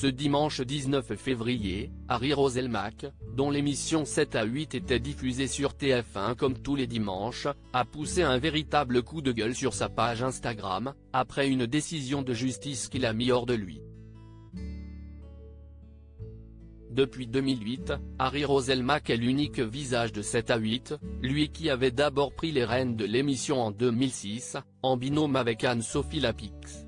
Ce dimanche 19 février, Harry Roselmack, dont l'émission 7 à 8 était diffusée sur TF1 comme tous les dimanches, a poussé un véritable coup de gueule sur sa page Instagram, après une décision de justice qui l'a mis hors de lui. Depuis 2008, Harry Roselmack est l'unique visage de 7 à 8, lui qui avait d'abord pris les rênes de l'émission en 2006, en binôme avec Anne-Sophie Lapix.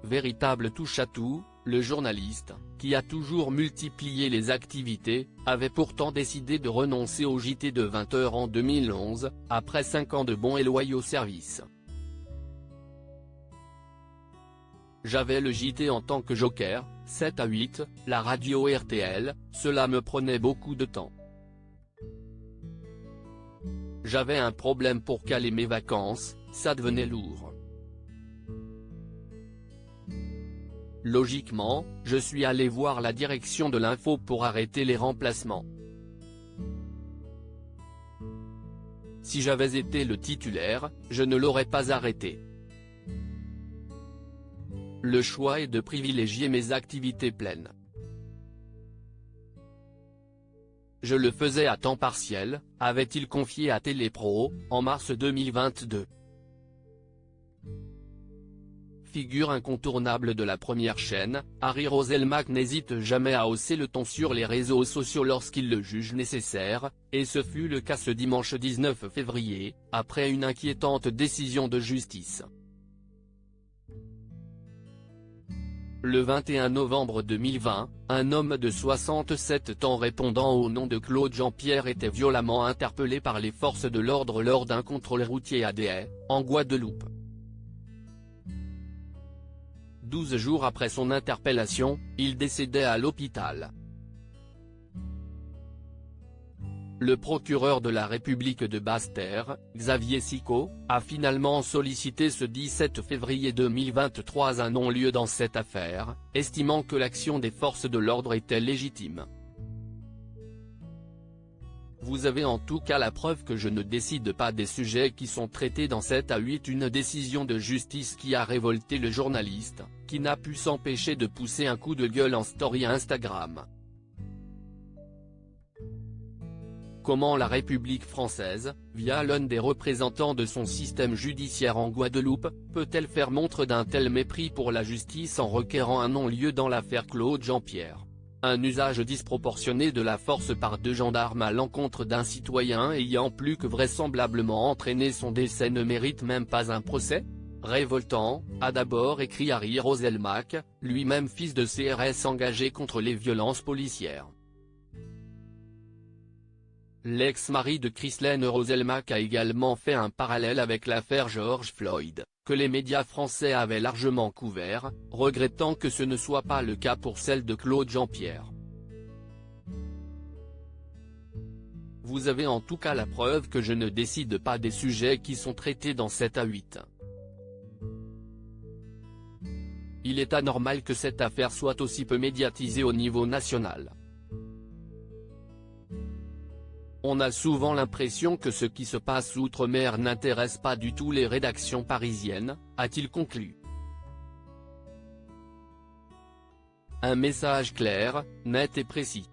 Véritable touche-à-tout, le journaliste, qui a toujours multiplié les activités, avait pourtant décidé de renoncer au JT de 20h en 2011, après 5 ans de bons et loyaux services. J'avais le JT en tant que joker, 7 à 8, la radio RTL, cela me prenait beaucoup de temps. J'avais un problème pour caler mes vacances, ça devenait lourd. Logiquement, je suis allé voir la direction de l'info pour arrêter les remplacements. Si j'avais été le titulaire, je ne l'aurais pas arrêté. Le choix est de privilégier mes activités pleines. Je le faisais à temps partiel, avait-il confié à Télépro, en mars 2022. Figure incontournable de la première chaîne, Harry Roselmack n'hésite jamais à hausser le ton sur les réseaux sociaux lorsqu'il le juge nécessaire, et ce fut le cas ce dimanche 19 février, après une inquiétante décision de justice. Le 21 novembre 2020, un homme de 67 ans répondant au nom de Claude Jean-Pierre était violemment interpellé par les forces de l'ordre lors d'un contrôle routier à Des Haies, en Guadeloupe. 12 jours après son interpellation, il décédait à l'hôpital. Le procureur de la République de Basse-Terre, Xavier Sicot, a finalement sollicité ce 17 février 2023 un non-lieu dans cette affaire, estimant que l'action des forces de l'ordre était légitime. Vous avez en tout cas la preuve que je ne décide pas des sujets qui sont traités dans 7 à 8, une décision de justice qui a révolté le journaliste, qui n'a pu s'empêcher de pousser un coup de gueule en story Instagram. Comment la République française, via l'un des représentants de son système judiciaire en Guadeloupe, peut-elle faire montre d'un tel mépris pour la justice en requérant un non-lieu dans l'affaire Claude Jean-Pierre? Un usage disproportionné de la force par 2 gendarmes à l'encontre d'un citoyen ayant plus que vraisemblablement entraîné son décès ne mérite même pas un procès? Révoltant, a d'abord écrit Harry Roselmack, lui-même fils de CRS engagé contre les violences policières. L'ex-mari de Ghislaine Roselmack a également fait un parallèle avec l'affaire George Floyd, que les médias français avaient largement couvert, regrettant que ce ne soit pas le cas pour celle de Claude Jean-Pierre. Vous avez en tout cas la preuve que je ne décide pas des sujets qui sont traités dans 7 à 8. Il est anormal que cette affaire soit aussi peu médiatisée au niveau national. On a souvent l'impression que ce qui se passe outre-mer n'intéresse pas du tout les rédactions parisiennes, a-t-il conclu. Un message clair, net et précis.